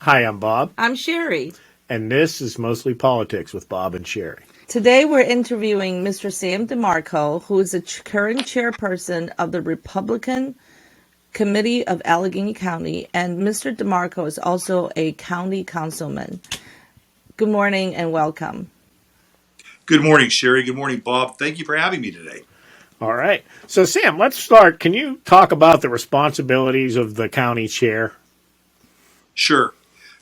Hi, I'm Bob, I'm Sherry. and this is Mostly Politics with Bob and Sherry. Today we're interviewing Mr. Sam Demarco, who is the current chairperson of the Republican Committee of Allegheny County, and Mr. Demarco is also a county councilman. Good morning and welcome. Good morning, Sherry. Good morning, Bob. Thank you for having me today. All right. So, Sam, let's start. Can you talk about the responsibilities of the county chair? Sure.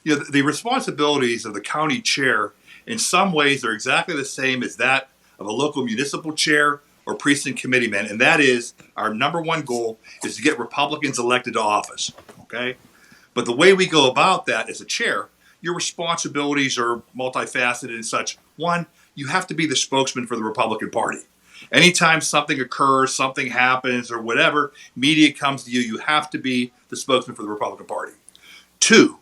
The responsibilities of the county chair in some ways are exactly the same as that of a local municipal chair or precinct committeeman, and that is our number one goal is to get Republicans elected to office. Okay? But the way we go about that as a chair, your responsibilities are multifaceted and such. One, you have to be the spokesman for the Republican Party. Anytime something occurs, something happens, or whatever, media comes to you, you have to be the spokesman for the Republican Party. Two,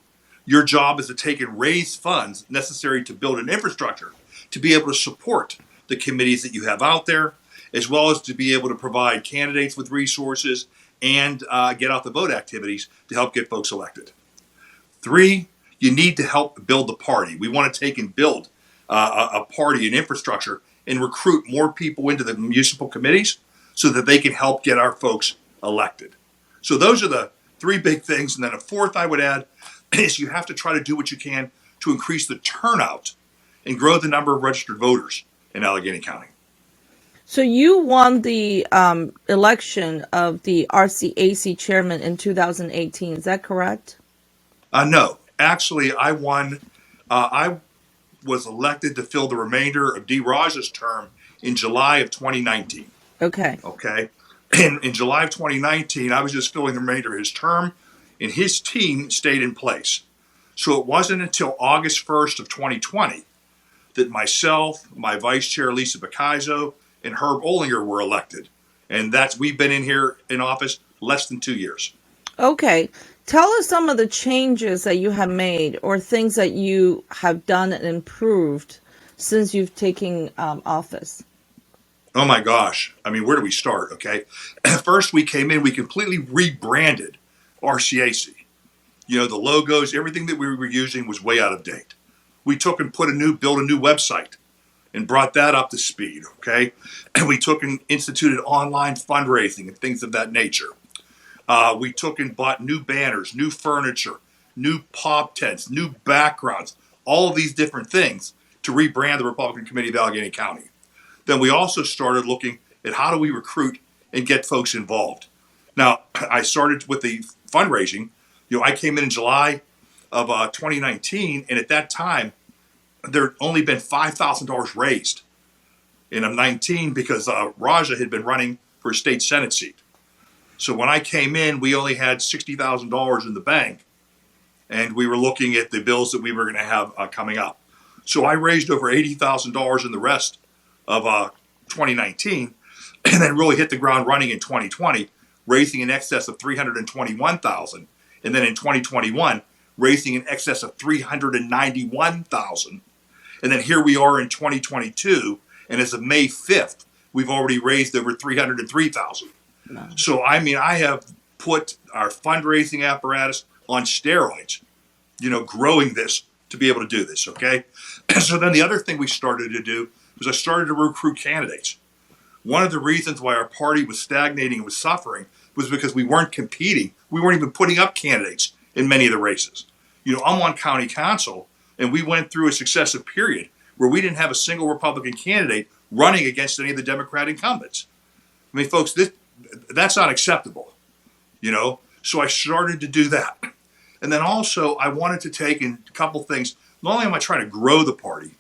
your job is to take and raise funds necessary to build an infrastructure to be able to support the committees that you have out there, as well as to be able to provide candidates with resources and get out the vote activities to help get folks elected. Three, you need to help build the party. We want to take and build a party, an infrastructure, and recruit more people into the municipal committees so that they can help get our folks elected. So those are the three big things. And then a fourth I would add is you have to try to do what you can to increase the turnout and grow the number of registered voters in Allegheny County. So you won the election of the RCAC chairman in 2018. Is that correct? No, actually, I won. I was elected to fill the remainder of D. Raj's term in July of 2019. Okay. Okay. In July of 2019, I was just filling the remainder of his term, and his team stayed in place. So it wasn't until August 1st of 2020 that myself, my vice chair, Lisa Bacaizo, and Herb Olinger were elected. And we've been in here in office less than 2 years. Okay. Tell us some of the changes that you have made or things that you have done and improved since you've taken office. Oh my gosh. I mean, where do we start? Okay. First, we came in, we completely rebranded RCAC. The logos, everything that we were using was way out of date. We took and built a new website and brought that up to speed. Okay. And we took and instituted online fundraising and things of that nature. We took and bought new banners, new furniture, new pop tents, new backgrounds, all of these different things to rebrand the Republican Committee of Allegheny County. Then we also started looking at how do we recruit and get folks involved. Now, I started with the fundraising. I came in July of 2019, and at that time, there had only been $5,000 raised. And I'm 19 because Raja had been running for a state Senate seat. So when I came in, we only had $60,000 in the bank, and we were looking at the bills that we were going to have coming up. So I raised over $80,000 in the rest of 2019, and then really hit the ground running in 2020, raising in excess of $321,000, and then in 2021, raising in excess of $391,000, and then here we are in 2022, and as of May 5th, we've already raised over $303,000. So, I mean, I have put our fundraising apparatus on steroids, growing this to be able to do this, okay? So then the other thing we started to do was I started to recruit candidates. One of the reasons why our party was stagnating and was suffering was because we weren't competing. We weren't even putting up candidates in many of the races. I'm on county council, and we went through a successive period where we didn't have a single Republican candidate running against any of the Democrat incumbents. I mean, folks, that's not acceptable, So I started to do that. And then also I wanted to take in a couple things. Not only am I trying to grow the party,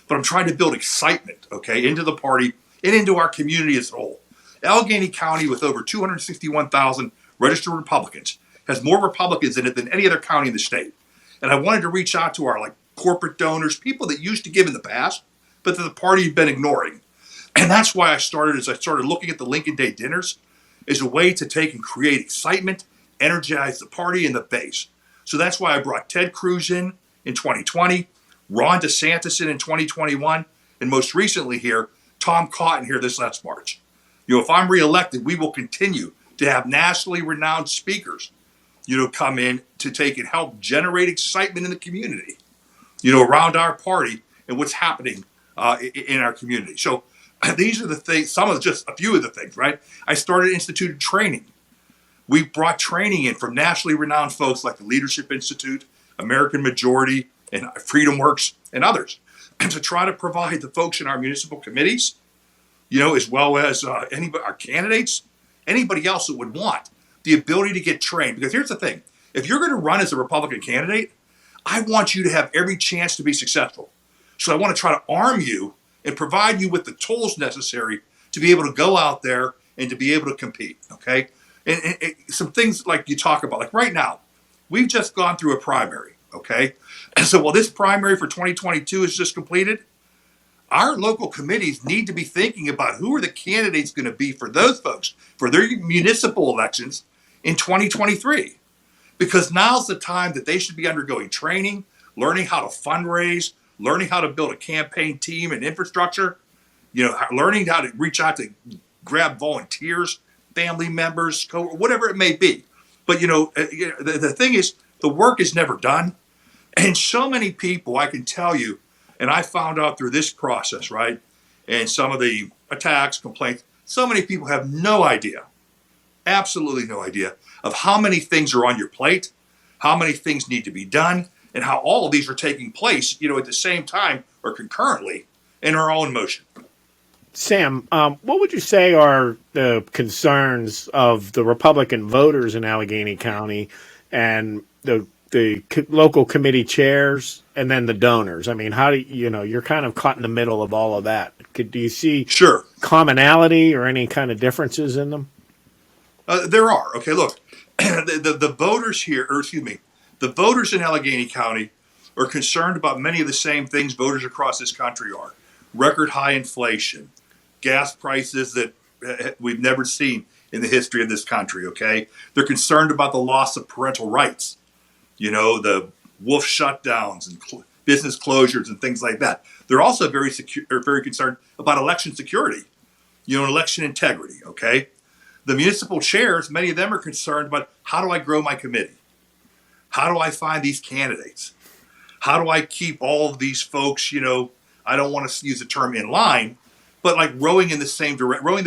but I'm trying to build excitement, okay, into the party and into our community as a whole. Allegheny County, with over 261,000 registered Republicans, has more Republicans in it than any other county in the state. And I wanted to reach out to our corporate donors, people that used to give in the past, but that the party had been ignoring. And that's why I started looking at the Lincoln Day dinners as a way to take and create excitement, energize the party and the base. So that's why I brought Ted Cruz in 2020, Ron DeSantis in 2021, and most recently here, Tom Cotton here this last March. If I'm reelected, we will continue to have nationally renowned speakers come in to take and help generate excitement in the community, around our party and what's happening in our community. So these are the things, just a few of the things, right? I instituted training. We brought training in from nationally renowned folks like the Leadership Institute, American Majority, and Freedom Works, and others, and to try to provide the folks in our municipal committees, as well as anybody, our candidates, anybody else that would want the ability to get trained. Because here's the thing: if you're going to run as a Republican candidate, I want you to have every chance to be successful. So I want to try to arm you and provide you with the tools necessary to be able to go out there and to be able to compete. Okay. And some things like you talk about, like right now, we've just gone through a primary, okay? And so while this primary for 2022 is just completed, our local committees need to be thinking about who are the candidates going to be for those folks for their municipal elections in 2023. Because now's the time that they should be undergoing training, learning how to fundraise, learning how to build a campaign team and infrastructure, learning how to reach out to grab volunteers, family members, whatever it may be. But, the thing is, the work is never done. And so many people, I can tell you, and I found out through this process, right, and some of the attacks, complaints, so many people have no idea, absolutely no idea, of how many things are on your plate, how many things need to be done, and how all of these are taking place, at the same time or concurrently in our own motion. Sam, what would you say are the concerns of the Republican voters in Allegheny County and the local committee chairs and then the donors? I mean, how do you're kind of caught in the middle of all of that. Do you see Sure commonality or any kind of differences in them? There are. Okay, look, the voters here, the voters in Allegheny County are concerned about many of the same things voters across this country are. Record high inflation, gas prices that we've never seen in the history of this country, okay? They're concerned about the loss of parental rights, the wolf shutdowns and business closures and things like that. They're also very concerned about election security, election integrity, okay? The municipal chairs, many of them are concerned about how do I grow my committee? How do I find these candidates? How do I keep all of these folks, I don't want to use the term in line, but like rowing the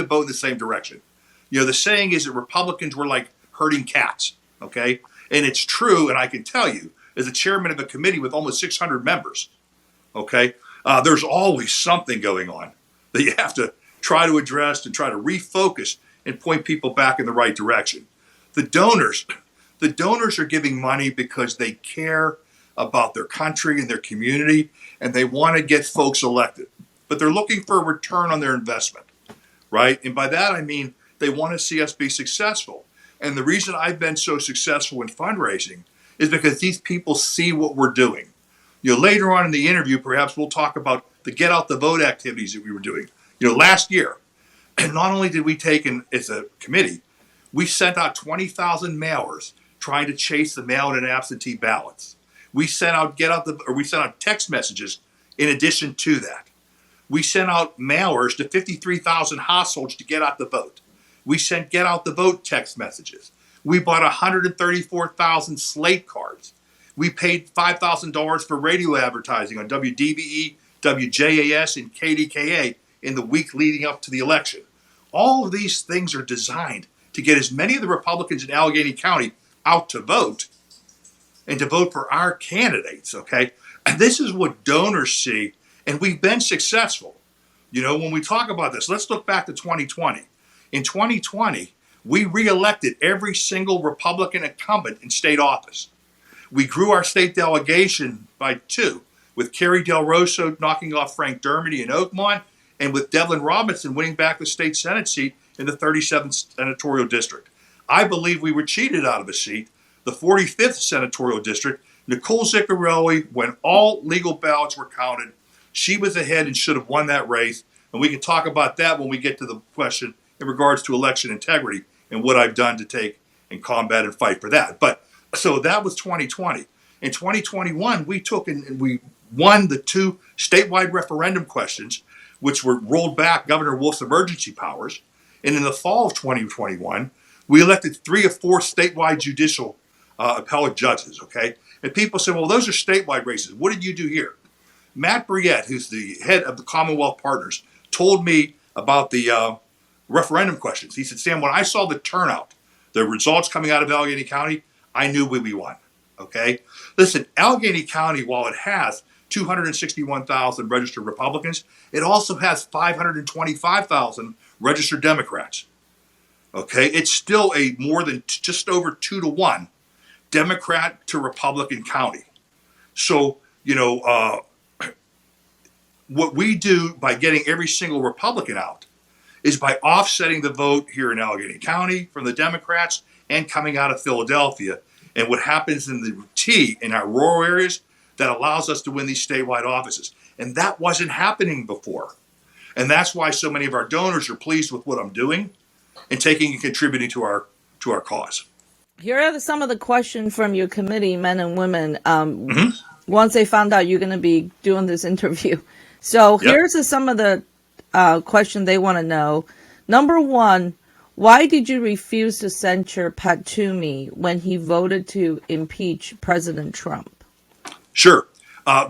boat in the same direction. The saying is that Republicans were like herding cats, okay? And it's true, and I can tell you, as a chairman of a committee with almost 600 members, okay, there's always something going on that you have to try to address and try to refocus and point people back in the right direction. The donors are giving money because they care about their country and their community, and they want to get folks elected. But they're looking for a return on their investment, right? And by that, I mean they want to see us be successful. And the reason I've been so successful in fundraising is because these people see what we're doing. Later on in the interview, perhaps we'll talk about the get out the vote activities that we were doing. Last year, and not only did we take as a committee, we sent out 20,000 mailers trying to chase the mail-in and absentee ballots. We sent out text messages in addition to that. We sent out mailers to 53,000 households to get out the vote. We sent get out the vote text messages. We bought 134,000 slate cards. We paid $5,000 for radio advertising on WDVE, WJAS, and KDKA in the week leading up to the election. All of these things are designed to get as many of the Republicans in Allegheny County out to vote and to vote for our candidates, okay? And this is what donors see, and we've been successful. When we talk about this, let's look back to 2020. In 2020, we reelected every single Republican incumbent in state office. We grew our state delegation by 2, with Kerry Del Rosso knocking off Frank Dermody in Oakmont, and with Devlin Robinson winning back the state Senate seat in the 37th senatorial district. I believe we were cheated out of a seat, the 45th senatorial district. Nicole Ziccarelli, when all legal ballots were counted, she was ahead and should have won that race. And we can talk about that when we get to the question in regards to election integrity and what I've done to take and combat and fight for that. But so that was 2020. In 2021, we took and we won the 2 statewide referendum questions, which were rolled back Governor Wolf's emergency powers. And in the fall of 2021, we elected 3 of 4 statewide judicial appellate judges, okay? And people say, well, those are statewide races. What did you do here? Matt Briette, who's the head of the Commonwealth Partners, told me about the referendum questions. He said, Sam, when I saw the turnout, the results coming out of Allegheny County, I knew we won, okay? Listen, Allegheny County, while it has 261,000 registered Republicans, it also has 525,000 registered Democrats, okay? It's still a more than just over 2-to-1 Democrat to Republican county. So, what we do by getting every single Republican out is by offsetting the vote here in Allegheny County from the Democrats and coming out of Philadelphia. And what happens in the T in our rural areas that allows us to win these statewide offices. And that wasn't happening before. And that's why so many of our donors are pleased with what I'm doing and taking and contributing to our cause. Here are some of the questions from your committee, men and women, once they found out you're going to be doing this interview. So here's some of the questions they want to know. Number one, why did you refuse to censure Pat Toomey when he voted to impeach President Trump? Sure.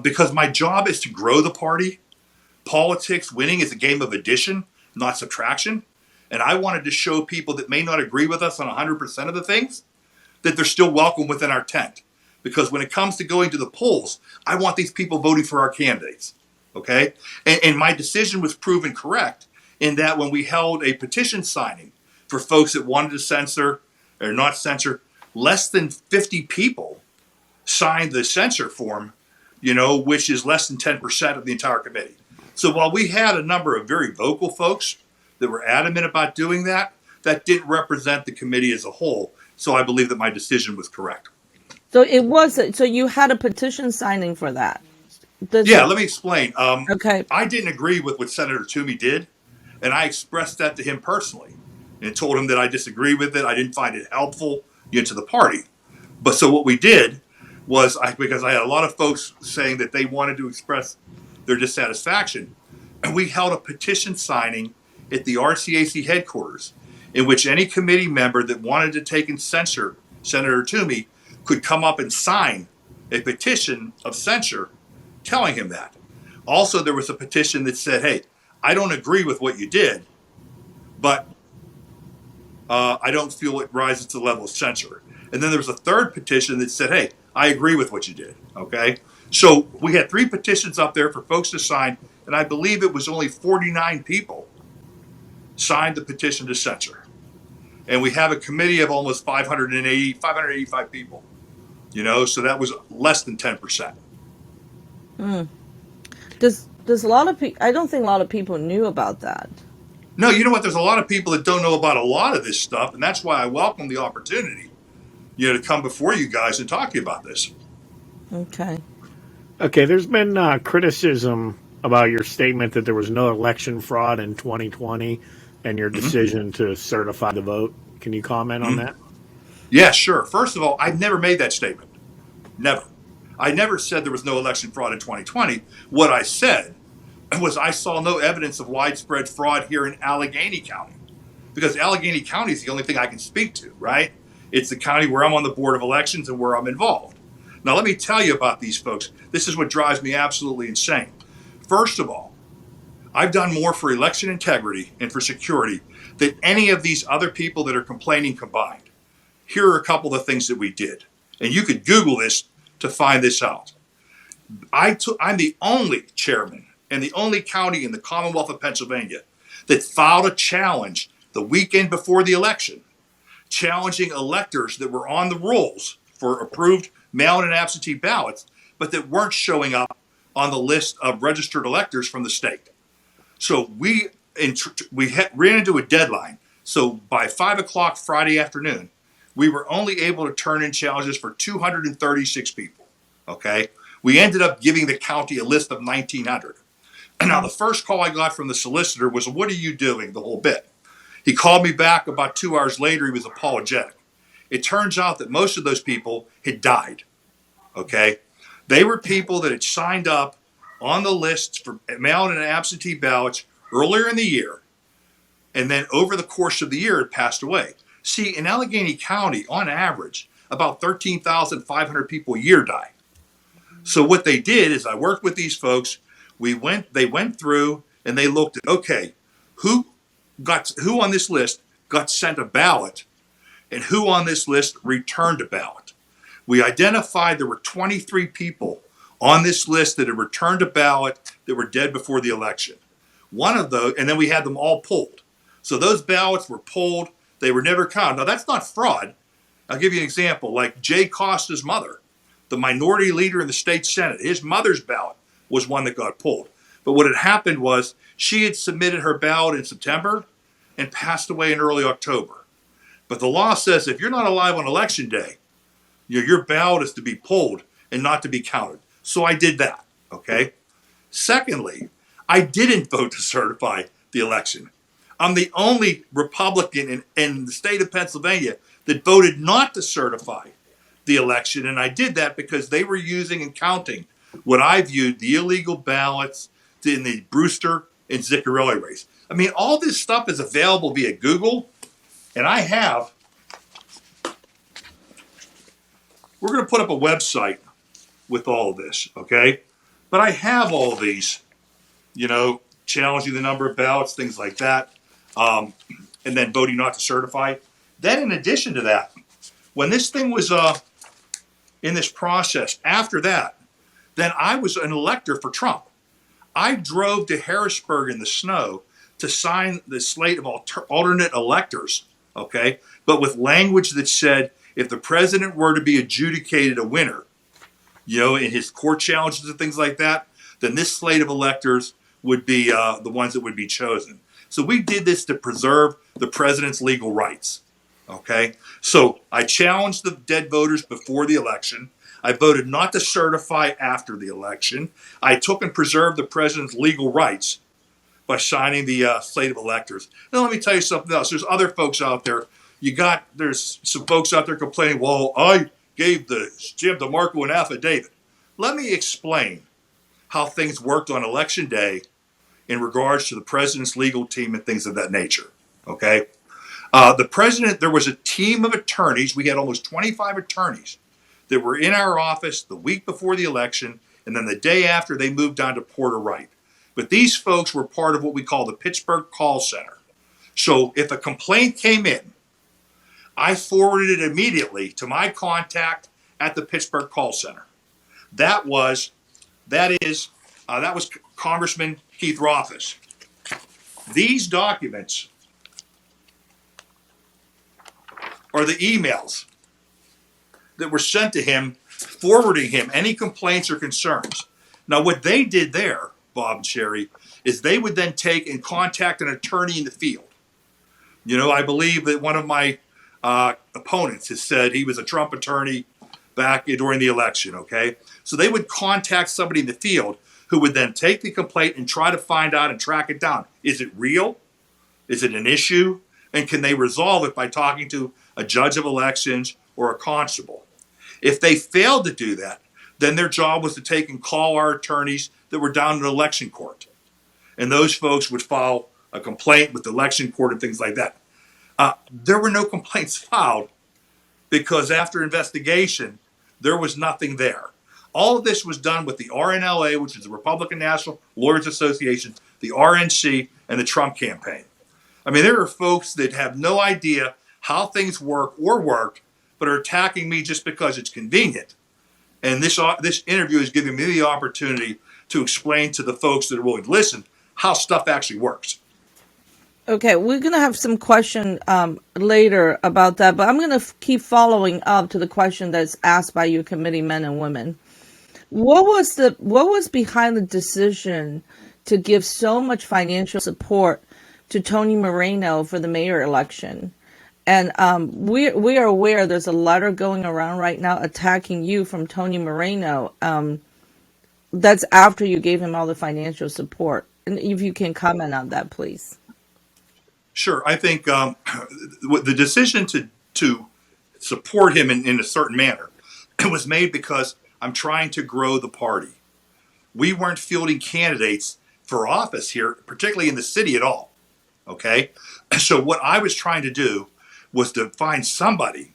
Because my job is to grow the party. Politics, winning is a game of addition, not subtraction. And I wanted to show people that may not agree with us on 100% of the things, that they're still welcome within our tent. Because when it comes to going to the polls, I want these people voting for our candidates. Okay? And my decision was proven correct in that when we held a petition signing for folks that wanted to censor or not censor, less than 50 people signed the censure form, which is less than 10% of the entire committee. So while we had a number of very vocal folks that were adamant about doing that, that didn't represent the committee as a whole. So I believe that my decision was correct. So so you had a petition signing for that? Let me explain. Okay. I didn't agree with what Senator Toomey did, and I expressed that to him personally and told him that I disagree with it. I didn't find it helpful to the party. But so what we did was, because I had a lot of folks saying that they wanted to express their dissatisfaction, and we held a petition signing at the RCAC headquarters in which any committee member that wanted to take and censure Senator Toomey could come up and sign a petition of censure telling him that. Also, there was a petition that said, hey, I don't agree with what you did, but I don't feel it rises to the level of censure. And then there was a third petition that said, hey, I agree with what you did, okay? So we had 3 petitions up there for folks to sign, and I believe it was only 49 people signed the petition to censure. And we have a committee of almost 585 people, so that was less than 10%. Does a lot of people, I don't think a lot of people knew about that. No, you know what? There's a lot of people that don't know about a lot of this stuff, and that's why I welcome the opportunity, to come before you guys and talk to you about this. Okay. Okay, there's been criticism about your statement that there was no election fraud in 2020 and your decision to certify the vote. Can you comment on that? Yeah, sure. First of all, I've never made that statement. Never. I never said there was no election fraud in 2020. What I said was I saw no evidence of widespread fraud here in Allegheny County, because Allegheny County is the only thing I can speak to, right? It's the county where I'm on the Board of Elections and where I'm involved. Now, let me tell you about these folks. This is what drives me absolutely insane. First of all, I've done more for election integrity and for security than any of these other people that are complaining combined. Here are a couple of the things that we did. And you could Google this to find this out. I'm the only chairman and the only county in the Commonwealth of Pennsylvania that filed a challenge the weekend before the election, challenging electors that were on the rolls for approved mail-in and absentee ballots, but that weren't showing up on the list of registered electors from the state. So we ran into a deadline. So by 5 o'clock Friday afternoon, we were only able to turn in challenges for 236 people, okay? We ended up giving the county a list of 1,900. And now the first call I got from the solicitor was, what are you doing, the whole bit? He called me back about 2 hours later. He was apologetic. It turns out that most of those people had died, okay? They were people that had signed up on the list for mail-in and absentee ballots earlier in the year, and then over the course of the year had passed away. See, in Allegheny County, on average, about 13,500 people a year die. So what they did is I worked with these folks. They went through and they looked at, okay, who on this list got sent a ballot and who on this list returned a ballot. We identified there were 23 people on this list that had returned a ballot that were dead before the election. One of those, and then we had them all pulled. So those ballots were pulled. They were never counted. Now, that's not fraud. I'll give you an example. Like Jay Costa's mother, the minority leader in the state Senate, his mother's ballot was one that got pulled. But what had happened was she had submitted her ballot in September and passed away in early October. But the law says if you're not alive on election day, your ballot is to be pulled and not to be counted. So I did that, okay? Secondly, I didn't vote to certify the election. I'm the only Republican in the state of Pennsylvania that voted not to certify the election. And I did that because they were using and counting what I viewed the illegal ballots in the Brewster and Ziccarelli race. I mean, all this stuff is available via Google. And we're going to put up a website with all of this, okay? But I have all of these, challenging the number of ballots, things like that, and then voting not to certify. Then in addition to that, when this thing was in this process, after that, then I was an elector for Trump. I drove to Harrisburg in the snow to sign the slate of alternate electors, okay? But with language that said if the president were to be adjudicated a winner, in his court challenges and things like that, then this slate of electors would be the ones that would be chosen. So we did this to preserve the president's legal rights, okay? So I challenged the dead voters before the election. I voted not to certify after the election. I took and preserved the president's legal rights by signing the slate of electors. Now, let me tell you something else. There's other folks out there. There's some folks out there complaining, well, I gave Jim Demarco an affidavit. Let me explain how things worked on election day in regards to the president's legal team and things of that nature, okay? There was a team of attorneys. We had almost 25 attorneys that were in our office the week before the election, and then the day after they moved down to Porter Wright. But these folks were part of what we call the Pittsburgh Call Center. So if a complaint came in, I forwarded it immediately to my contact at the Pittsburgh Call Center. That was Congressman Keith Rothfuss. These documents are the emails that were sent to him, forwarding him any complaints or concerns. Now, what they did there, Bob and Sherry, is they would then take and contact an attorney in the field. I believe that one of my opponents has said he was a Trump attorney back during the election, okay? So they would contact somebody in the field who would then take the complaint and try to find out and track it down. Is it real? Is it an issue? And can they resolve it by talking to a judge of elections or a constable? If they failed to do that, then their job was to take and call our attorneys that were down in the election court. And those folks would file a complaint with the election court and things like that. There were no complaints filed because after investigation, there was nothing there. All of this was done with the RNLA, which is the Republican National Lawyers Association, the RNC, and the Trump campaign. I mean, there are folks that have no idea how things work or work, but are attacking me just because it's convenient. And this interview is giving me the opportunity to explain to the folks that are willing to listen how stuff actually works. Okay, we're going to have some question later about that, but I'm going to keep following up to the question that's asked by you committee men and women. What was behind the decision to give so much financial support to Tony Moreno for the mayor election? And we are aware there's a letter going around right now attacking you from Tony Moreno. That's after you gave him all the financial support. And if you can comment on that, please. Sure. I think the decision to support him in a certain manner was made because I'm trying to grow the party. We weren't fielding candidates for office here, particularly in the city at all. Okay? So what I was trying to do was to find somebody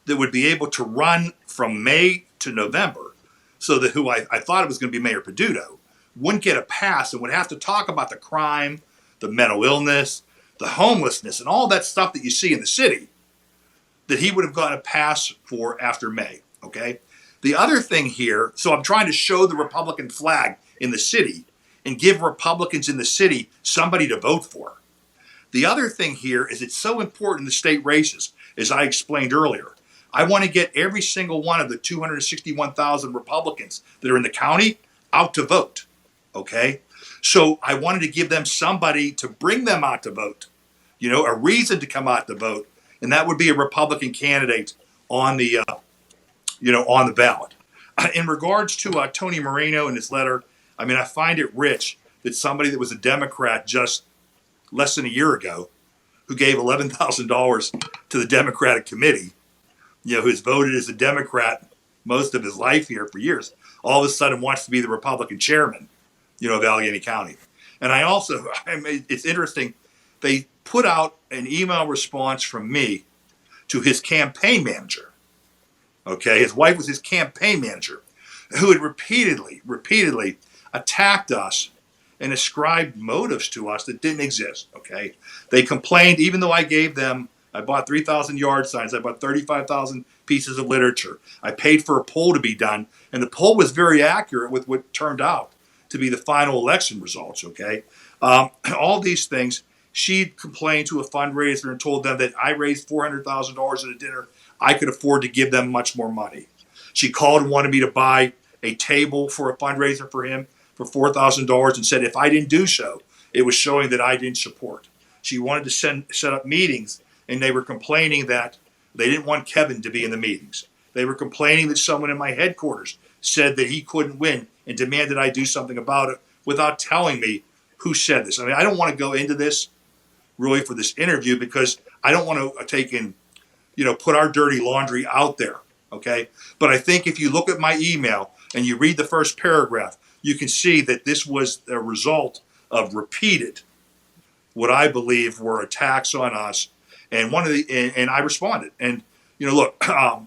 that would be able to run from May to November, so that who I thought it was going to be Mayor Peduto wouldn't get a pass and would have to talk about the crime, the mental illness, the homelessness, and all that stuff that you see in the city, that he would have gotten a pass for after May, okay? The other thing here, so I'm trying to show the Republican flag in the city and give Republicans in the city somebody to vote for. The other thing here is it's so important in the state races, as I explained earlier. I want to get every single one of the 261,000 Republicans that are in the county out to vote, okay? So I wanted to give them somebody to bring them out to vote, you know, a reason to come out to vote, and that would be a Republican candidate on the, on the ballot. In regards to Tony Moreno and his letter, I mean, I find it rich that somebody that was a Democrat just less than a year ago, who gave $11,000 to the Democratic committee, you know, who's voted as a Democrat most of his life here for years, all of a sudden wants to be the Republican chairman, you know, of Allegheny County. And I also, it's interesting, they put out an email response from me to his campaign manager. Okay, his wife was his campaign manager, who had repeatedly attacked us and ascribed motives to us that didn't exist. Okay, they complained, even though I bought 3,000 yard signs, I bought 35,000 pieces of literature. I paid for a poll to be done, and the poll was very accurate with what turned out to be the final election results. Okay, all these things. She complained to a fundraiser and told them that I raised $400,000 at a dinner. I could afford to give them much more money. She called and wanted me to buy a table for a fundraiser for him for $4,000 and said if I didn't do so, it was showing that I didn't support. She wanted to set up meetings, and they were complaining that they didn't want Kevin to be in the meetings. They were complaining that someone in my headquarters said that he couldn't win and demanded I do something about it without telling me who said this. I mean, I don't want to go into this really for this interview because I don't want to put our dirty laundry out there, okay? But I think if you look at my email and you read the first paragraph, you can see that this was a result of repeated, what I believe were attacks on us. And and I responded. And, look, I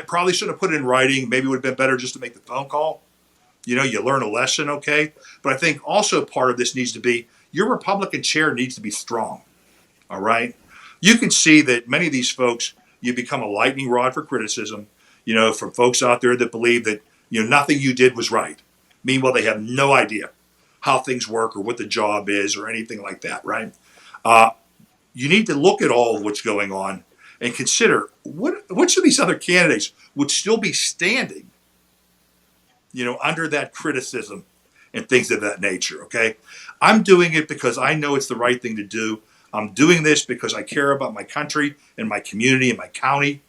probably shouldn't have put it in writing. Maybe it would have been better just to make the phone call. You learn a lesson, okay? But I think also part of this needs to be your Republican chair needs to be strong, all right? You can see that many of these folks, you become a lightning rod for criticism, from folks out there that believe that, nothing you did was right. Meanwhile, they have no idea how things work or what the job is or anything like that, right? You need to look at all of what's going on and consider which of these other candidates would still be standing, under that criticism and things of that nature, okay? I'm doing it because I know it's the right thing to do. I'm doing this because I care about my country and my community and my county,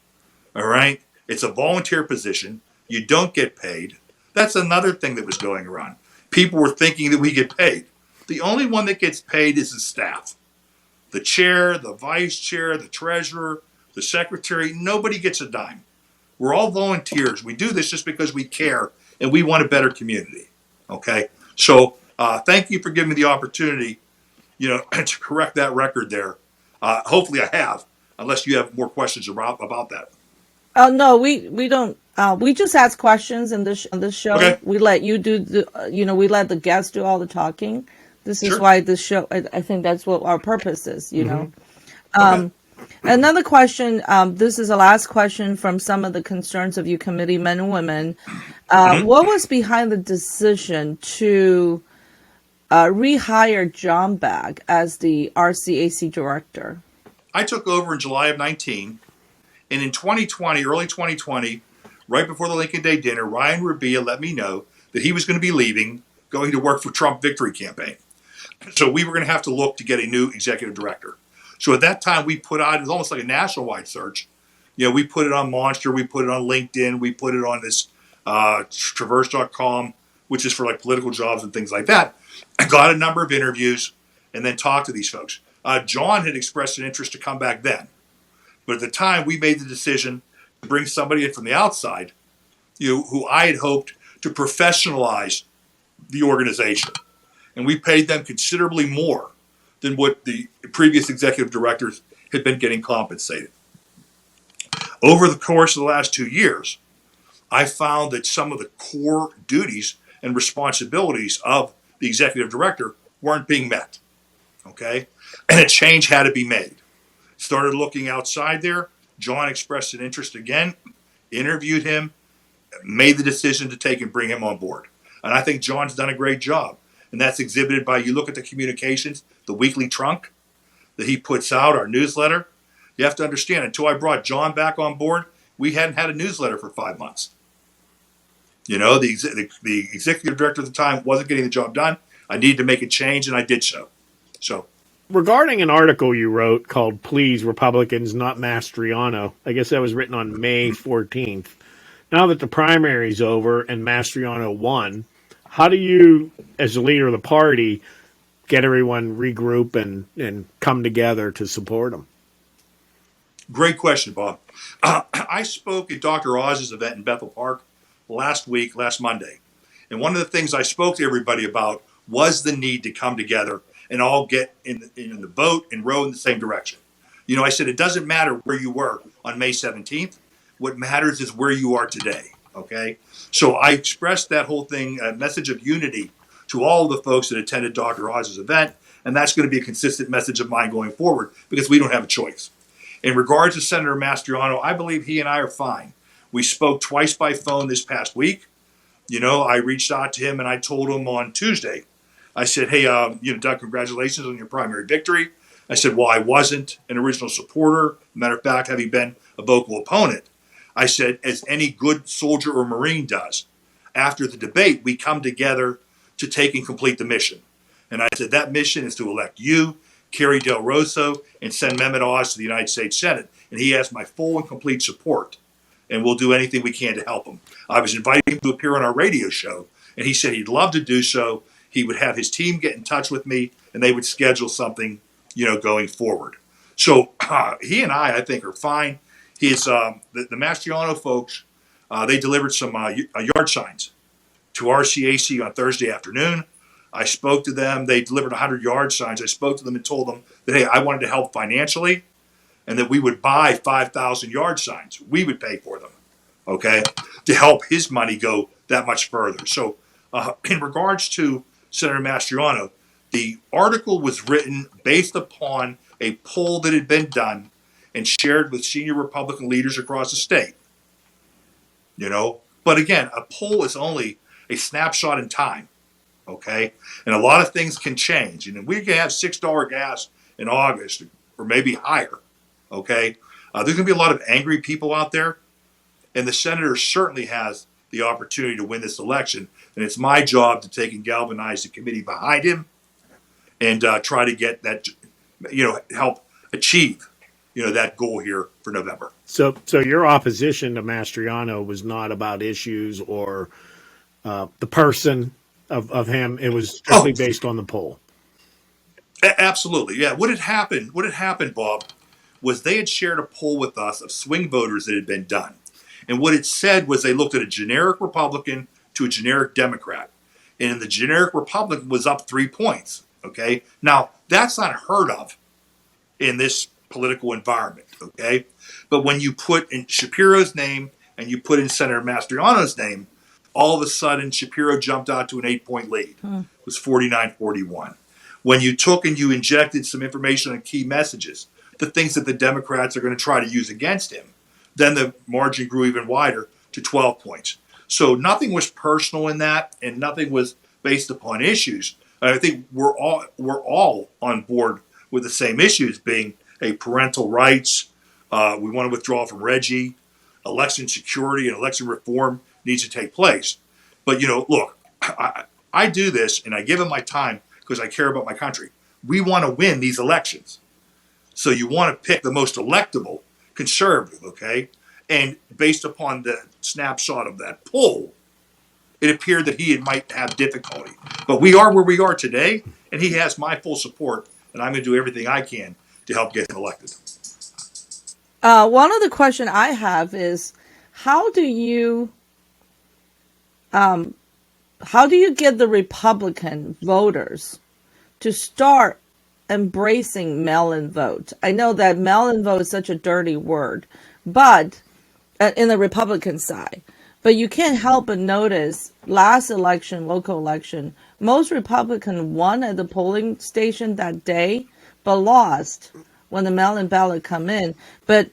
all right? It's a volunteer position. You don't get paid. That's another thing that was going around. People were thinking that we get paid. The only one that gets paid is the staff. The chair, the vice chair, the treasurer, the secretary, nobody gets a dime. We're all volunteers. We do this just because we care and we want a better community, okay? So thank you for giving me the opportunity, to correct that record there. Hopefully I have, unless you have more questions about that. Oh no, we don't. We just ask questions in this show. Okay. We let you do we let the guests do all the talking. This is Sure. why this show. I think that's what our purpose is. Okay. Another question. This is the last question from some of the concerns of you committee men and women. What was behind the decision to rehire John back as the RCAC director? I took over in July of 19, and in 2020, early 2020, right before the Lincoln Day dinner, Ryan Rabia let me know that he was going to be leaving, going to work for Trump Victory Campaign. So we were going to have to look to get a new executive director. So at that time, we put out, it was almost like a national-wide search. We put it on Monster, we put it on LinkedIn, we put it on this Traverse.com, which is for like political jobs and things like that. I got a number of interviews and then talked to these folks. John had expressed an interest to come back then. But at the time, we made the decision to bring somebody in from the outside, who I had hoped to professionalize the organization. And we paid them considerably more than what the previous executive directors had been getting compensated. Over the course of the last 2 years, I found that some of the core duties and responsibilities of the executive director weren't being met. Okay. And a change had to be made. Started looking outside there. John expressed an interest again, interviewed him, made the decision to take and bring him on board. And I think John's done a great job. And that's exhibited by, you look at the communications, the weekly trunk that he puts out, our newsletter. You have to understand, until I brought John back on board, we hadn't had a newsletter for 5 months. You know, the executive director at the time wasn't getting the job done. I needed to make a change, and I did so. So, regarding an article you wrote called "Please Republicans, Not Mastriano," I guess that was written on May 14th. Now that the primary's over and Mastriano won, how do you, as the leader of the party, get everyone regroup and come together to support him? great question, Bob. I spoke at Dr. Oz's event in Bethel Park last Monday. And one of the things I spoke to everybody about was the need to come together and all get in the boat and row in the same direction. You know, I said, it doesn't matter where you were on May 17th. What matters is where you are today. Okay. So I expressed that whole thing, a message of unity to all the folks that attended Dr. Oz's event. And that's going to be a consistent message of mine going forward because we don't have a choice. In regards to Senator Mastriano, I believe he and I are fine. We spoke twice by phone this past week. You know, I reached out to him and I told him on Tuesday, I said, hey, Doug, congratulations on your primary victory. I said, well, I wasn't an original supporter. Matter of fact, having been a vocal opponent, I said, as any good soldier or Marine does, after the debate, we come together to take and complete the mission. And I said, that mission is to elect you, Kerry Del Rosso, and send Mehmet Oz to the United States Senate. And he has my full and complete support. And we'll do anything we can to help him. I was inviting him to appear on our radio show, and he said he'd love to do so. He would have his team get in touch with me, and they would schedule something, going forward. So he and I think, are fine. He's the Mastriano folks. They delivered some yard signs to RCAC on Thursday afternoon. I spoke to them. They delivered 100 yard signs. I spoke to them and told them that, hey, I wanted to help financially and that we would buy 5,000 yard signs. We would pay for them, okay, to help his money go that much further. So in regards to Senator Mastriano, the article was written based upon a poll that had been done and shared with senior Republican leaders across the state. But again, a poll is only a snapshot in time, okay? And a lot of things can change. And we can have $6 gas in August or maybe higher, okay? There's going to be a lot of angry people out there, and the senator certainly has the opportunity to win this election. And it's my job to take and galvanize the committee behind him and try to get that, help achieve, that goal here for November. So your opposition to Mastriano was not about issues or the person of him. It was strictly based on the poll. Absolutely, yeah. What had happened, Bob, was they had shared a poll with us of swing voters that had been done. And what it said was they looked at a generic Republican to a generic Democrat. And the generic Republican was up 3 points, okay? Now, that's not heard of in this political environment, okay? But when you put in Shapiro's name and you put in Senator Mastriano's name, all of a sudden Shapiro jumped out to an 8-point lead. It was 49-41. When you took and you injected some information on key messages, the things that the Democrats are going to try to use against him, then the margin grew even wider to 12 points. So nothing was personal in that, and nothing was based upon issues. I think we're all on board with the same issues, being parental rights. We want to withdraw from Reggie. Election security and election reform needs to take place. But, look, I do this and I give him my time because I care about my country. We want to win these elections. So you want to pick the most electable conservative, okay? And based upon the snapshot of that poll, it appeared that he might have difficulty. But we are where we are today, and he has my full support, and I'm going to do everything I can to help get him elected. One other question I have is, how do you get the Republican voters to start embracing Melon Vote? I know that Melon Vote is such a dirty word, but in the Republican side. But you can't help but notice last election, local election, most Republican won at the polling station that day, but lost when the mail-in ballot come in. But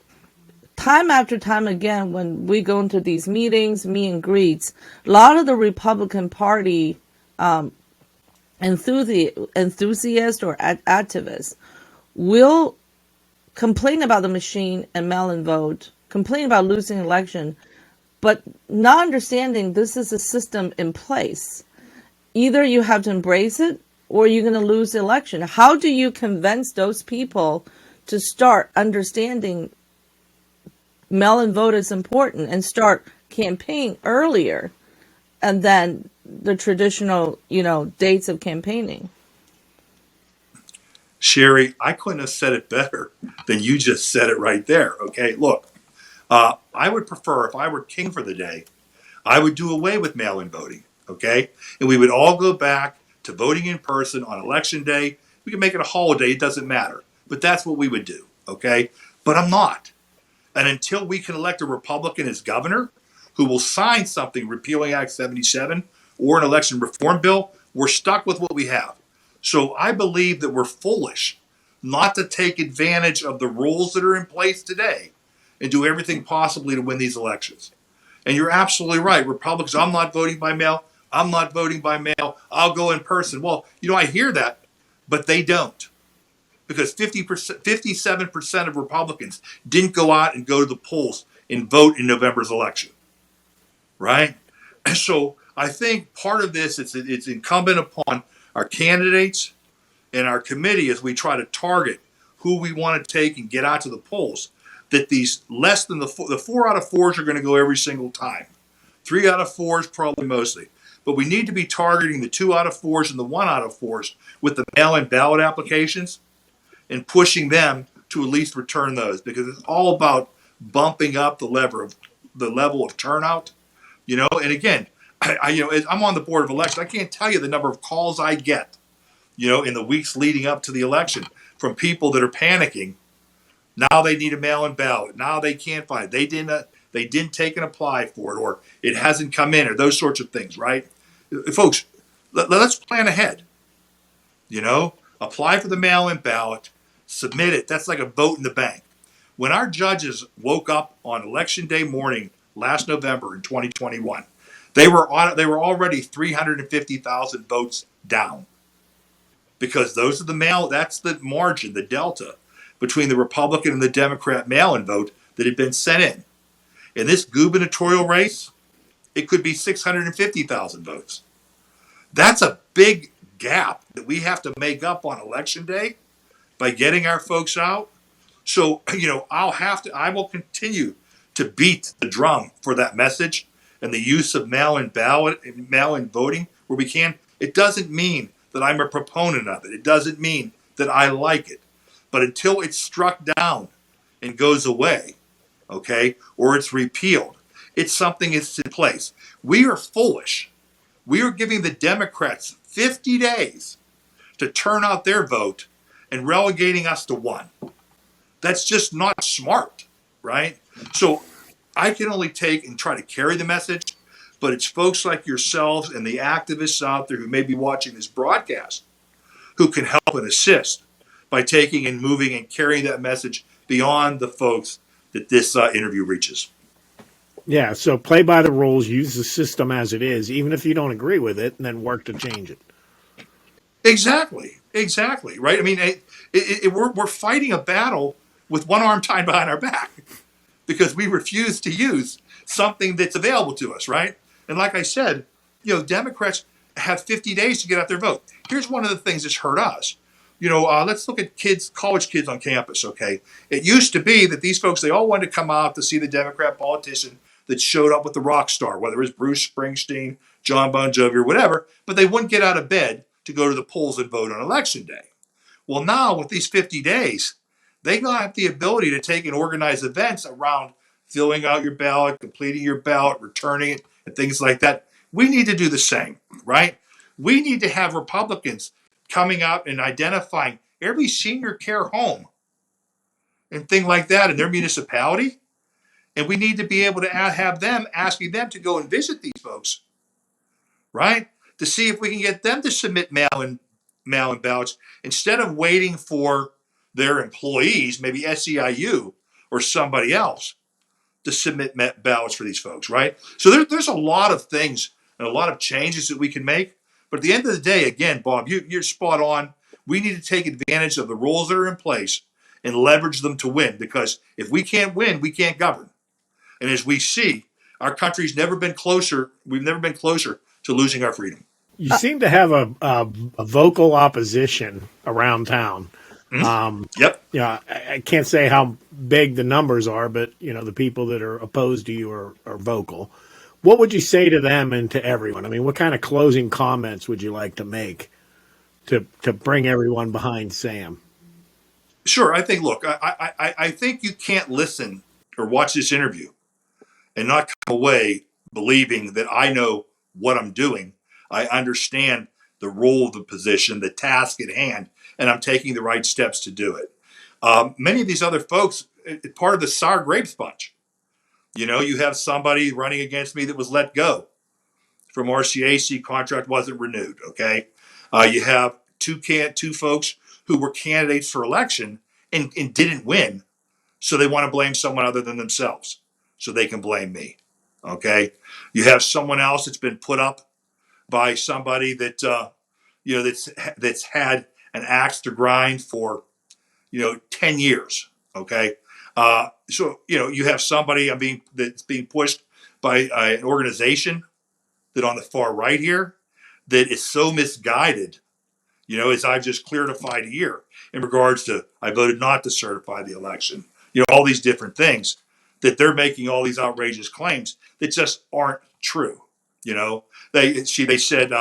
time after time again, when we go into these meetings, meet and greets, a lot of the Republican Party enthusiasts or activists will complain about the machine and mail-in vote, complain about losing election, but not understanding this is a system in place. Either you have to embrace it or you're going to lose the election. How do you convince those people to start understanding mail-in vote is important and start campaigning earlier and then the traditional, dates of campaigning? Sherry, I couldn't have said it better than you just said it right there. Okay, look, I would prefer, if I were king for the day, I would do away with mail-in voting. Okay, and we would all go back to voting in person on election day. We can make it a holiday; it doesn't matter. But that's what we would do. Okay, but I'm not. And until we can elect a Republican as governor who will sign something repealing Act 77 or an election reform bill, we're stuck with what we have. So I believe that we're foolish not to take advantage of the rules that are in place today and do everything possibly to win these elections. And you're absolutely right. Republicans, I'm not voting by mail. I'm not voting by mail. I'll go in person. Well, I hear that, but they don't. Because 57% of Republicans didn't go out and go to the polls and vote in November's election, right? And so I think part of this, it's incumbent upon our candidates and our committee as we try to target who we want to take and get out to the polls, that these less than the 4 out of 4s are going to go every single time. 3 out of 4s probably mostly. But we need to be targeting the 2 out of 4s and the 1 out of 4s with the mail-in ballot applications and pushing them to at least return those, because it's all about bumping up the level of turnout, And again, I'm on the board of election. I can't tell you the number of calls I get, in the weeks leading up to the election from people that are panicking. Now they need a mail-in ballot. Now they can't find it. They didn't take and apply for it, or it hasn't come in, or those sorts of things, right? Folks, let's plan ahead. Apply for the mail-in ballot, submit it. That's like a vote in the bank. When our judges woke up on election day morning last November in 2021, they were already 350,000 votes down, because that's the margin, the delta between the Republican and the Democrat mail-in vote that had been sent in. In this gubernatorial race, it could be 650,000 votes. That's a big gap that we have to make up on election day by getting our folks out. So, I will continue to beat the drum for that message and the use of mail-in ballot and mail-in voting where we can. It doesn't mean that I'm a proponent of it. It doesn't mean that I like it. But until it's struck down and goes away, okay, or it's repealed, it's something that's in place. We are foolish. We are giving the Democrats 50 days to turn out their vote and relegating us to 1. That's just not smart, right? So I can only take and try to carry the message, but it's folks like yourselves and the activists out there who may be watching this broadcast who can help and assist by taking and moving and carrying that message beyond the folks that this interview reaches. Yeah, so play by the rules, use the system as it is, even if you don't agree with it, and then work to change it. Exactly, right? I mean, we're fighting a battle with one arm tied behind our back because we refuse to use something that's available to us, right? And like I said, Democrats have 50 days to get out their vote. Here's one of the things that's hurt us. Let's look at college kids on campus, okay? It used to be that these folks, they all wanted to come out to see the Democrat politician that showed up with the rock star, whether it was Bruce Springsteen, John Bon Jovi, or whatever, but they wouldn't get out of bed to go to the polls and vote on election day. Well, now with these 50 days, they now have the ability to take and organize events around filling out your ballot, completing your ballot, returning it, and things like that. We need to do the same, right? We need to have Republicans coming out and identifying every senior care home and thing like that in their municipality And we need to be able to have them asking them to go and visit these folks, right? To see if we can get them to submit mail-in ballots instead of waiting for their employees, maybe SEIU or somebody else, to submit ballots for these folks, right? So there's a lot of things and a lot of changes that we can make. But at the end of the day, again, Bob, you're spot on. We need to take advantage of the rules that are in place and leverage them to win, because if we can't win, we can't govern. And as we see, our country's never been closer. We've never been closer to losing our freedom. You seem to have a vocal opposition around town. Yep. Yeah, I can't say how big the numbers are, but the people that are opposed to you are vocal. What would you say to them and to everyone? I mean, what kind of closing comments would you like to make to bring everyone behind Sam? Sure. I think, look, I think you can't listen or watch this interview and not come away believing that I know what I'm doing. I understand the role of the position, the task at hand, and I'm taking the right steps to do it. Many of these other folks, part of the sour grapes bunch. You have somebody running against me that was let go from RCAC, contract wasn't renewed. Okay, you have two folks who were candidates for election and didn't win, so they want to blame someone other than themselves, so they can blame me. Okay, you have someone else that's been put up by somebody that that's had an axe to grind for 10 years. Okay, so you have somebody that's being pushed by an organization that on the far right here that is so misguided, as I've just clarified here in regards to I voted not to certify the election, all these different things, that they're making all these outrageous claims that just aren't true. They said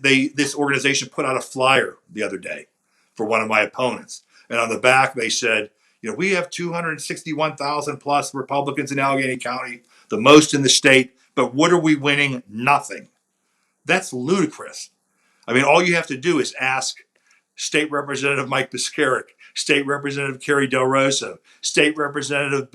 this organization put out a flyer the other day for one of my opponents, and on the back they said, we have 261,000 plus Republicans in Allegheny County, the most in the state, but what are we winning? Nothing. That's ludicrous. I mean, all you have to do is ask State Representative Mike Biscarrick, State Representative Kerry Del Rosa, State Representative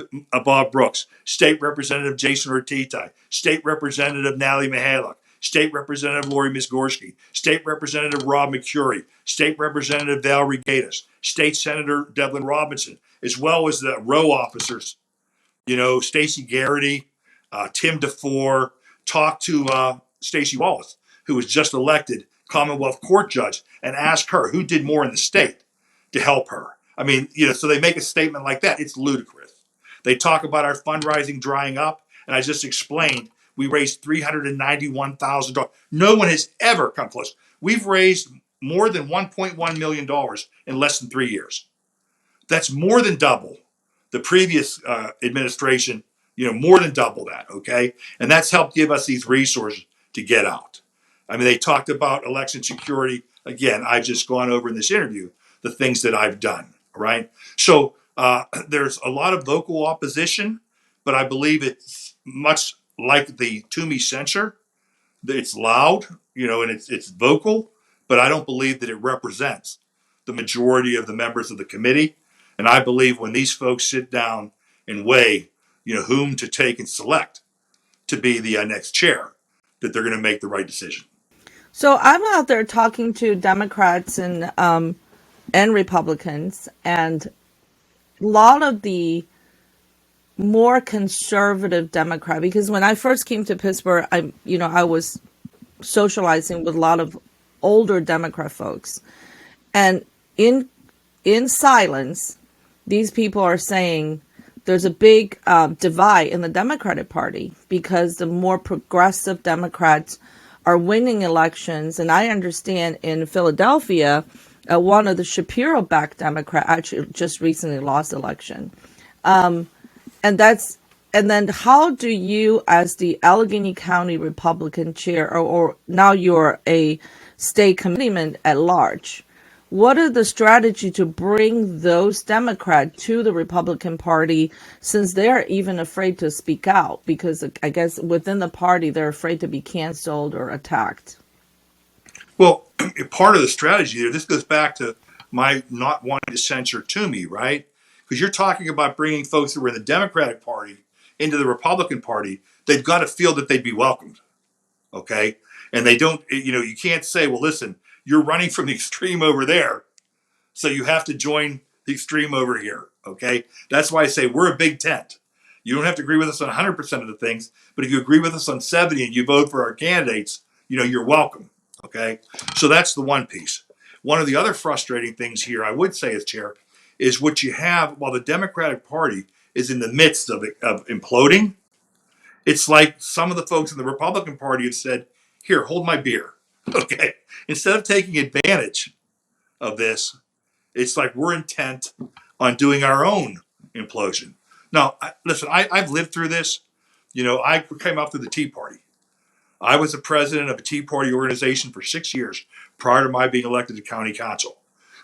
Bob Brooks, State Representative Jason Ortita, State Representative Natalie Mihalek, State Representative Lori Misgorski, State Representative Rob McCurry, State Representative Valerie Gatiss, State Senator Devlin Robinson, as well as the row officers, Stacey Garrity, Tim DeFore, talked to Stacey Wallace, who was just elected Commonwealth Court judge, and ask her who did more in the state to help her. I mean, so they make a statement like that. It's ludicrous. They talk about our fundraising drying up, and I just explained we raised $391,000. No one has ever come close. We've raised more than $1.1 million in less than 3 years. That's more than double the previous administration, more than double that, okay? And that's helped give us these resources to get out. I mean, they talked about election security. Again, I've just gone over in this interview the things that I've done, right? So there's a lot of vocal opposition, but I believe it's much like the Toomey censure. It's loud, and it's vocal, but I don't believe that it represents the majority of the members of the committee. And I believe when these folks sit down and weigh, whom to take and select to be the next chair, that they're going to make the right decision. So I'm out there talking to Democrats and Republicans, and a lot of the more conservative Democrat, because when I first came to Pittsburgh, I was socializing with a lot of older Democrat folks, and in silence, these people are saying there's a big divide in the Democratic Party because the more progressive Democrats are winning elections. And I understand in Philadelphia, one of the Shapiro-backed Democrats actually just recently lost election. And then how do you, as the Allegheny County Republican chair, or now you're a state committeeman at large, what are the strategy to bring those Democrats to the Republican Party, since they're even afraid to speak out? Because I guess within the party, they're afraid to be canceled or attacked. Well, part of the strategy there, this goes back to my not wanting to censure Toomey, right? Because you're talking about bringing folks who were in the Democratic Party into the Republican Party, they've got to feel that they'd be welcomed. Okay. And they don't, you can't say, well, listen, you're running from the extreme over there, so you have to join the extreme over here. Okay. That's why I say we're a big tent. You don't have to agree with us on 100% of the things, but if you agree with us on 70 and you vote for our candidates, you're welcome. Okay. So that's the one piece. One of the other frustrating things here, I would say as chair, is what you have while the Democratic Party is in the midst of imploding. It's like some of the folks in the Republican Party have said, here, hold my beer. Okay. Instead of taking advantage of this, it's like we're intent on doing our own implosion. Now, listen, I've lived through this. I came up through the Tea Party. I was the president of a Tea Party organization for 6 years prior to my being elected to county council.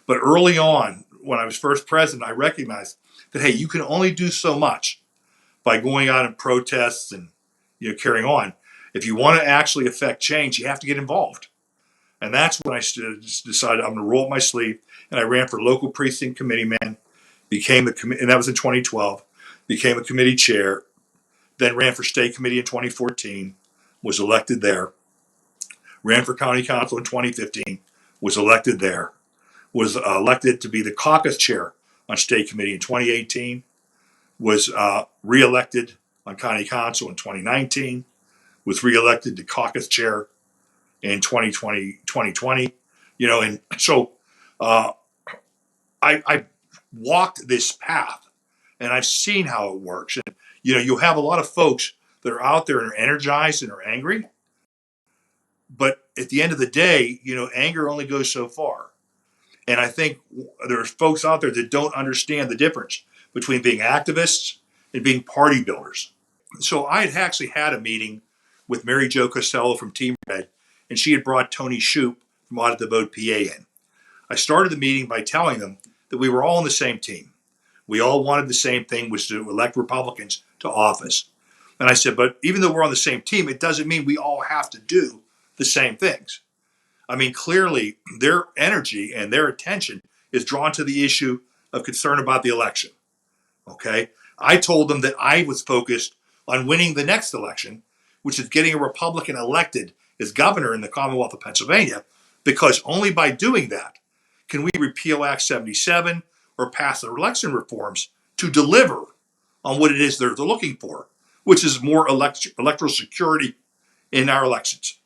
But early on, when I was first president, I recognized that, hey, you can only do so much by going out in protests and carrying on. If you want to actually affect change, you have to get involved. And that's when I decided I'm going to roll up my sleeve, and I ran for local precinct committeeman, became and that was in 2012, became a committee chair, then ran for state committee in 2014, was elected there, ran for county council in 2015, was elected there, was elected to be the caucus chair on state committee in 2018, was reelected on county council in 2019, was reelected to caucus chair in 2020, and so I walked this path and I've seen how it works. And, you'll have a lot of folks that are out there and are energized and are angry. But at the end of the day, anger only goes so far. And I think there's folks out there that don't understand the difference between being activists and being party builders. So I had actually had a meeting with Mary Jo Costello from Team Red, and she had brought Tony Shoup from Audit the Vote PA in. I started the meeting by telling them that we were all on the same team. We all wanted the same thing, was to elect Republicans to office. And I said, but even though we're on the same team, it doesn't mean we all have to do the same things. I mean, clearly their energy and their attention is drawn to the issue of concern about the election. Okay. I told them that I was focused on winning the next election, which is getting a Republican elected as governor in the Commonwealth of Pennsylvania, because only by doing that can we repeal Act 77 or pass the election reforms to deliver on what it is they're looking for, which is more electoral security in our elections.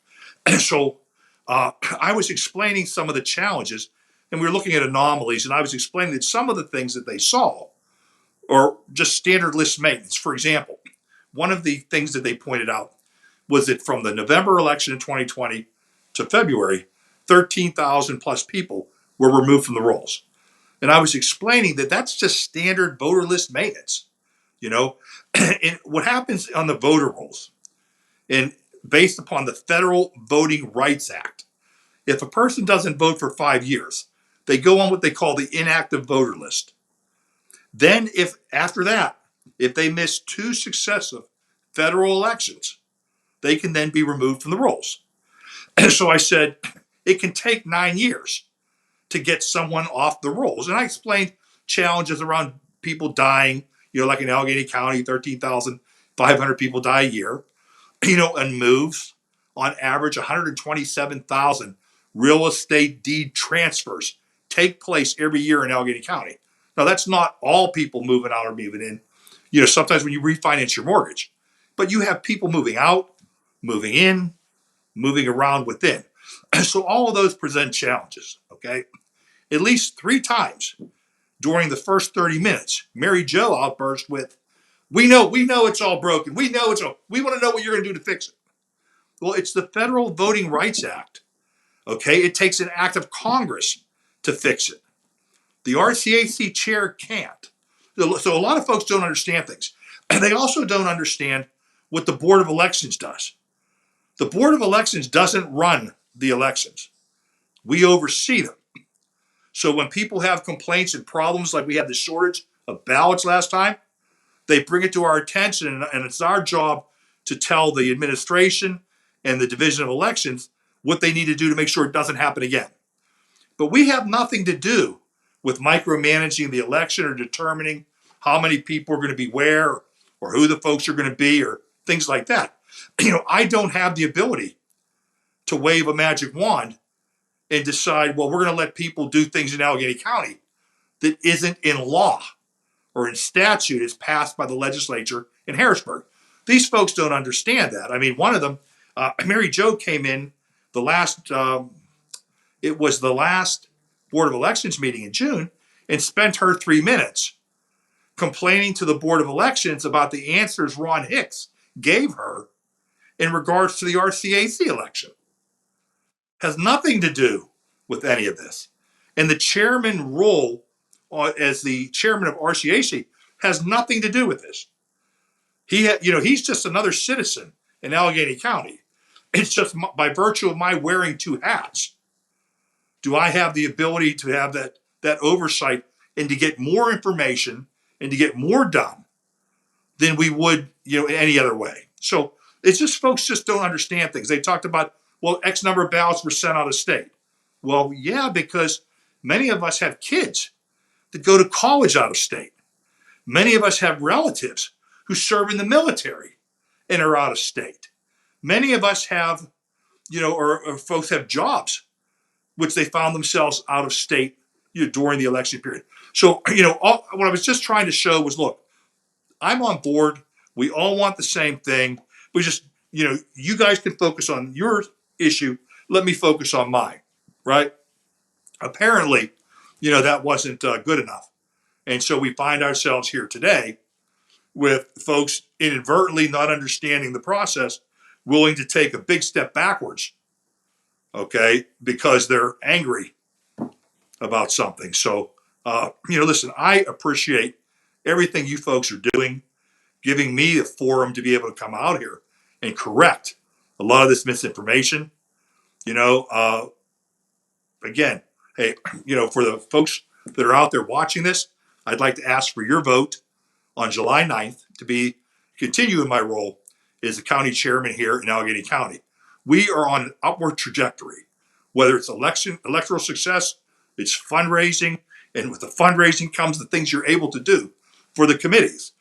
And so I was explaining some of the challenges, and we were looking at anomalies, and I was explaining that some of the things that they saw are just standard list maintenance. For example, one of the things that they pointed out was that from the November election in 2020 to February, 13,000 plus people were removed from the rolls. And I was explaining that that's just standard voter list maintenance, And what happens on the voter rolls, and based upon the Federal Voting Rights Act, if a person doesn't vote for 5 years, they go on what they call the inactive voter list. Then if after that, if they miss 2 successive federal elections, they can then be removed from the rolls. And so I said, it can take 9 years to get someone off the rolls. And I explained challenges around people dying, like in Allegheny County, 13,500 people die a year, and moves on average 127,000 real estate deed transfers take place every year in Allegheny County. Now, that's not all people moving out or moving in. Sometimes when you refinance your mortgage, but you have people moving out, moving in, moving around within. So all of those present challenges, okay? At least 3 times during the first 30 minutes, Mary Jo outburst with, we know it's all broken. We want to know what you're going to do to fix it. Well, it's the Federal Voting Rights Act, okay? It takes an act of Congress to fix it. The RCAC chair can't. So a lot of folks don't understand things. And they also don't understand what the Board of Elections does. The Board of Elections doesn't run the elections. We oversee them. So when people have complaints and problems, like we had the shortage of ballots last time, they bring it to our attention, and it's our job to tell the administration and the Division of Elections what they need to do to make sure it doesn't happen again. But we have nothing to do with micromanaging the election or determining how many people are going to be where or who the folks are going to be or things like that. I don't have the ability to wave a magic wand and decide, well, we're going to let people do things in Allegheny County that isn't in law or in statute as passed by the legislature in Harrisburg. These folks don't understand that. I mean, one of them, Mary Jo, came in it was the last Board of Elections meeting in June, and spent her 3 minutes complaining to the Board of Elections about the answers Ron Hicks gave her in regards to the RCAC election. Has nothing to do with any of this. And the chairman role as the chairman of RCAC has nothing to do with this. He's just another citizen in Allegheny County. It's just by virtue of my wearing two hats, do I have the ability to have that oversight and to get more information and to get more done than we would, in any other way. So it's just folks just don't understand things. They talked about, well, X number of ballots were sent out of state. Well, yeah, because many of us have kids that go to college out of state. Many of us have relatives who serve in the military and are out of state. Many of us have, or folks have jobs which they found themselves out of state, during the election period. So, what I was just trying to show was, look, I'm on board. We all want the same thing. We just, you guys can focus on your issue. Let me focus on mine, right? Apparently, that wasn't good enough. And so we find ourselves here today with folks inadvertently not understanding the process, willing to take a big step backwards, okay, because they're angry about something. So, listen, I appreciate everything you folks are doing, giving me a forum to be able to come out here and correct a lot of this misinformation. Again, hey, for the folks that are out there watching this, I'd like to ask for your vote on July 9th to continue in my role as the county chairman here in Allegheny County. We are on an upward trajectory, whether it's electoral success, it's fundraising, and with the fundraising comes the things you're able to do for the committees.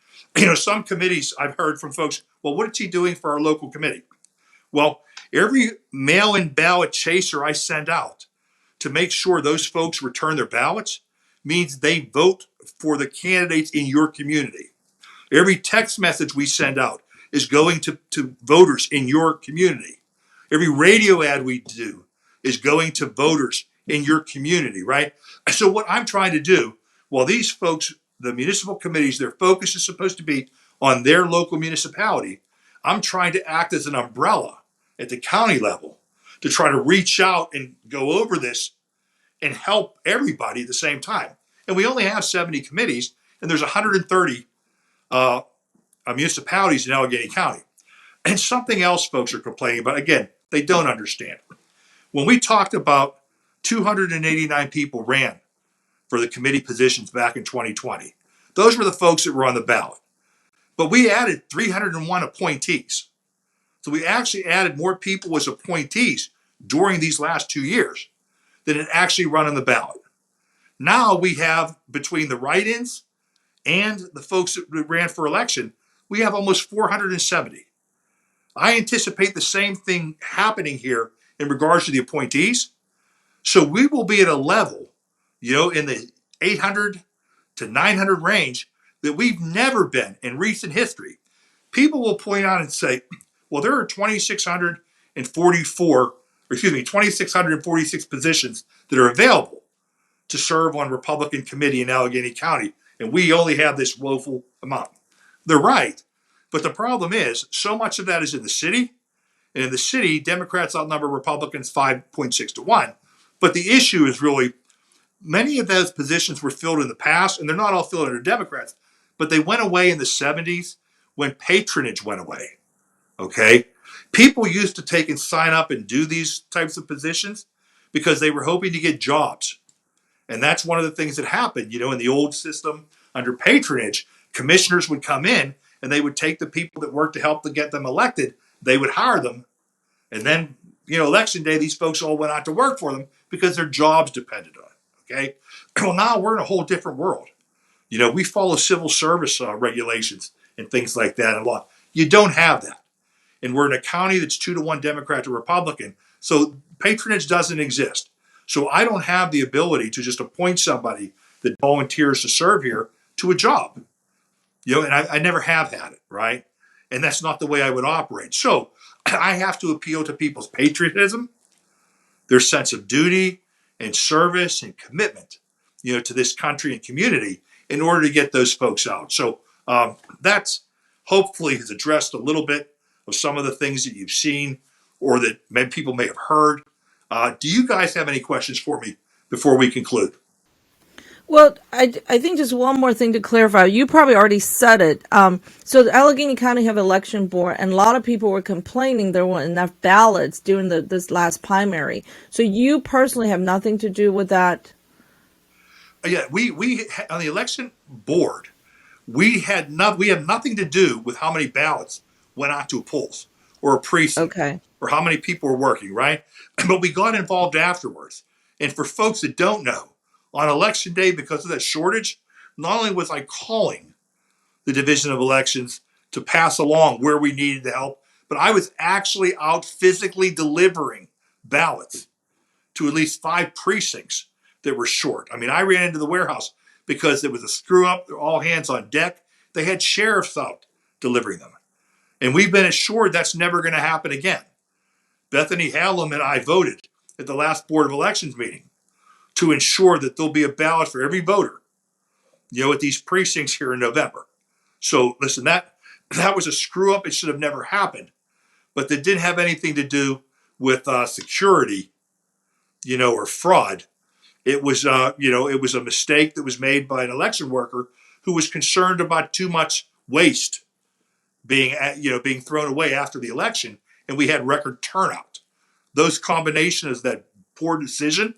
Some committees I've heard from folks, well, what is he doing for our local committee? Well, every mail-in ballot chaser I send out to make sure those folks return their ballots means they vote for the candidates in your community. Every text message we send out is going to voters in your community. Every radio ad we do is going to voters in your community, right? So what I'm trying to do, well, these folks, the municipal committees, their focus is supposed to be on their local municipality. I'm trying to act as an umbrella at the county level to try to reach out and go over this and help everybody at the same time. And we only have 70 committees, and there's 130 municipalities in Allegheny County. And something else folks are complaining about, again, they don't understand. When we talked about 289 people ran for the committee positions back in 2020, those were the folks that were on the ballot. But we added 301 appointees. So we actually added more people as appointees during these last 2 years than had actually run on the ballot. Now we have, between the write-ins and the folks that ran for election, we have almost 470. I anticipate the same thing happening here in regards to the appointees. So we will be at a level, in the 800 to 900 range that we've never been in recent history. People will point out and say, well, there are 2,646 positions that are available to serve on Republican committee in Allegheny County, and we only have this woeful amount. They're right, but the problem is so much of that is in the city, and in the city, Democrats outnumber Republicans 5.6 to 1. But the issue is really many of those positions were filled in the past, and they're not all filled under Democrats, but they went away in the 70s when patronage went away. Okay? People used to take and sign up and do these types of positions because they were hoping to get jobs. And that's one of the things that happened, in the old system under patronage. Commissioners would come in and they would take the people that worked to help to get them elected. They would hire them. And then, election day, these folks all went out to work for them because their jobs depended on it. Okay? Well, now we're in a whole different world. We follow civil service regulations and things like that in law. You don't have that. And we're in a county that's 2-to-1 Democrat to Republican. So patronage doesn't exist. So I don't have the ability to just appoint somebody that volunteers to serve here to a job. And I never have had it, right? And that's not the way I would operate. So I have to appeal to people's patriotism, their sense of duty and service and commitment, to this country and community in order to get those folks out. So that's hopefully has addressed a little bit of some of the things that you've seen or that people may have heard. Do you guys have any questions for me before we conclude? Well, I think just one more thing to clarify. You probably already said it. So the Allegheny County have election board, and a lot of people were complaining there weren't enough ballots during this last primary. So you personally have nothing to do with that? Yeah, we on the election board, we have nothing to do with how many ballots went out to a polls or a precinct, Okay. or how many people were working, right? But we got involved afterwards. And for folks that don't know, on election day, because of that shortage, not only was I calling the Division of Elections to pass along where we needed the help, but I was actually out physically delivering ballots to at least 5 precincts that were short. I mean, I ran into the warehouse because there was a screw up, all hands on deck. They had sheriffs out delivering them. And we've been assured that's never going to happen again. Bethany Hallam and I voted at the last Board of Elections meeting to ensure that there'll be a ballot for every voter, at these precincts here in November. So listen, that was a screw up. It should have never happened, but that didn't have anything to do with security, or fraud. It was, it was a mistake that was made by an election worker who was concerned about too much waste being thrown away after the election, and we had record turnout. Those combinations, that poor decision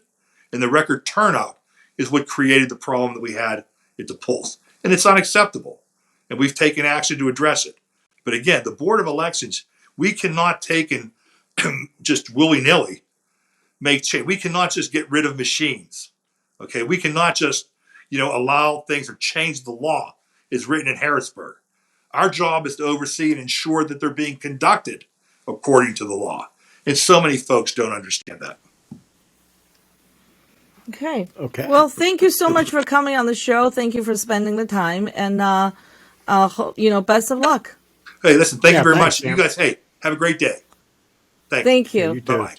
and the record turnout, is what created the problem that we had at the polls, and it's unacceptable. And we've taken action to address it. But again, the Board of Elections, we cannot take and just willy nilly make change. We cannot just get rid of machines. Okay, we cannot just allow things or change the law as written in Harrisburg. Our job is to oversee and ensure that they're being conducted according to the law. And so many folks don't understand that. Okay. Okay. Well, thank you so much for coming on the show. Thank you for spending the time, and best of luck. Hey, listen, thank you very thanks, much. Sam. You guys, hey, have a great day. Thanks. Thank you. You too. Bye-bye.